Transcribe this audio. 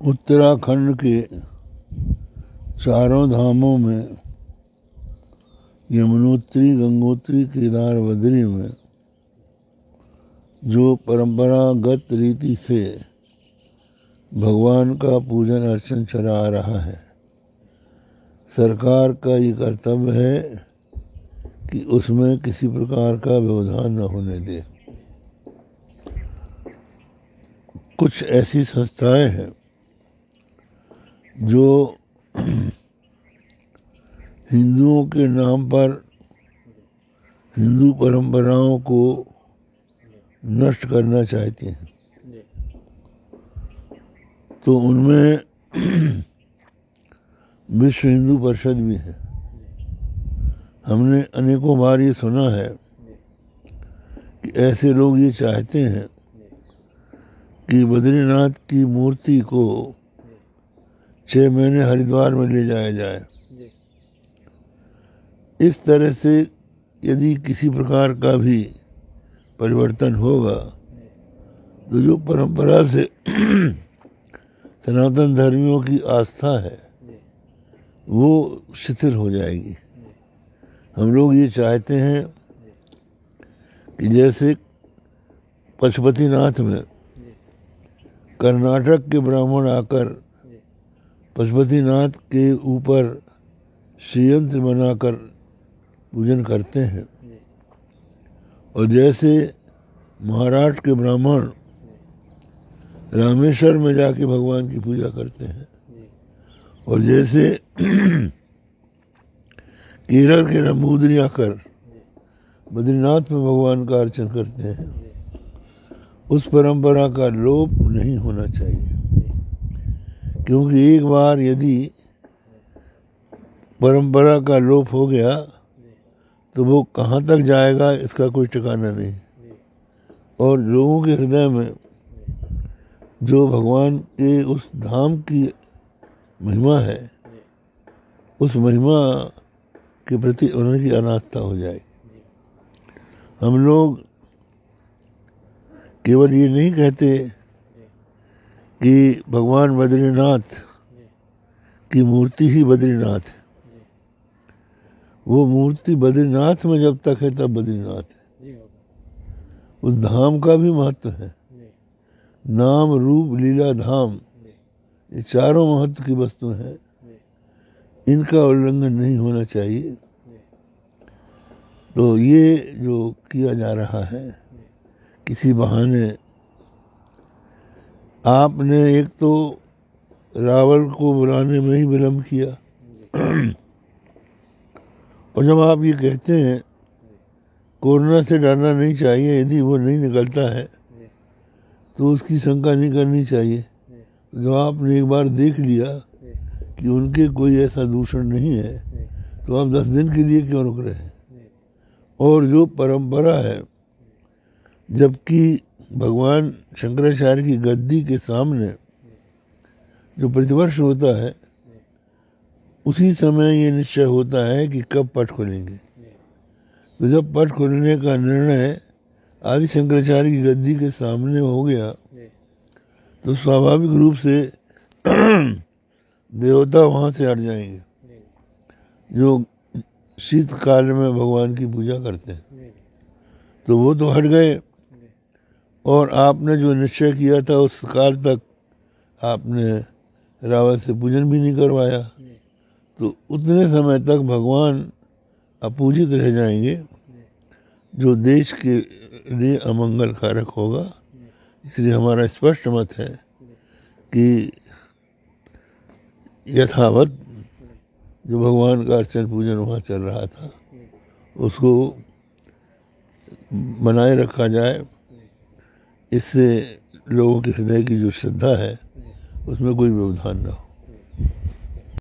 उत्तराखंड के चारों धामों में यमुनोत्री, गंगोत्री, केदार, बद्री में जो परंपरागत रीति से भगवान का पूजन अर्चन चला आ रहा है, सरकार का ये कर्तव्य है कि उसमें किसी प्रकार का व्यवधान न होने दे। कुछ ऐसी संस्थाएं हैं जो हिंदुओं के नाम पर हिंदू परंपराओं को नष्ट करना चाहती हैं, तो उनमें विश्व हिंदू परिषद भी है। हमने अनेकों बार ये सुना है कि ऐसे लोग ये चाहते हैं कि बद्रीनाथ की मूर्ति को 6 महीने हरिद्वार में ले जाया जाए। इस तरह से यदि किसी प्रकार का भी परिवर्तन होगा तो जो परंपरा से सनातन धर्मियों की आस्था है वो शिथिल हो जाएगी। हम लोग ये चाहते हैं कि जैसे पशुपतिनाथ में कर्नाटक के ब्राह्मण आकर पशुपतिनाथ के ऊपर श्रीयंत्र बनाकर पूजन करते हैं, और जैसे महाराष्ट्र के ब्राह्मण रामेश्वर में जाके भगवान की पूजा करते हैं, और जैसे केरल के नंबूदरी आकर बद्रीनाथ में भगवान का अर्चन करते हैं, उस परंपरा का लोप नहीं होना चाहिए। क्योंकि एक बार यदि परंपरा का लोप हो गया तो वो कहाँ तक जाएगा इसका कोई ठिकाना नहीं। और लोगों के हृदय में जो भगवान के उस धाम की महिमा है, उस महिमा के प्रति उनकी अनास्था हो जाएगी। हम लोग केवल ये नहीं कहते कि भगवान बद्रीनाथ की मूर्ति ही बद्रीनाथ है, वो मूर्ति बद्रीनाथ में जब तक है तब बद्रीनाथ है। उस धाम का भी महत्व है। नाम, रूप, लीला, धाम, ये चारों महत्व की वस्तु हैं, इनका उल्लंघन नहीं होना चाहिए। तो ये जो किया जा रहा है, किसी बहाने आपने एक तो रावण को बुलाने में ही विलम्ब किया, और जब आप ये कहते हैं कोरोना से डरना नहीं चाहिए, यदि वो नहीं निकलता है तो उसकी शंका नहीं करनी चाहिए। जब आपने एक बार देख लिया कि उनके कोई ऐसा दूषण नहीं है तो आप 10 दिन के लिए क्यों रुक रहे हैं। और जो परंपरा है, जबकि भगवान शंकराचार्य की गद्दी के सामने जो प्रतिवर्ष होता है, उसी समय ये निश्चय होता है कि कब पट खुलेंगे। तो जब पट खुलने का निर्णय आदि शंकराचार्य की गद्दी के सामने हो गया तो स्वाभाविक रूप से देवता वहाँ से हट जाएंगे जो शीतकाल में भगवान की पूजा करते हैं, तो वो तो हट गए। और आपने जो निश्चय किया था उस काल तक आपने रावण से पूजन भी नहीं करवाया, तो उतने समय तक भगवान अपूजित रह जाएंगे, जो देश के लिए अमंगल कारक होगा। इसलिए हमारा स्पष्ट मत है कि यथावत जो भगवान का अर्चन पूजन वहाँ चल रहा था उसको बनाए रखा जाए। इससे लोगों के हृदय की जो श्रद्धा है उसमें कोई व्यवधान न हो।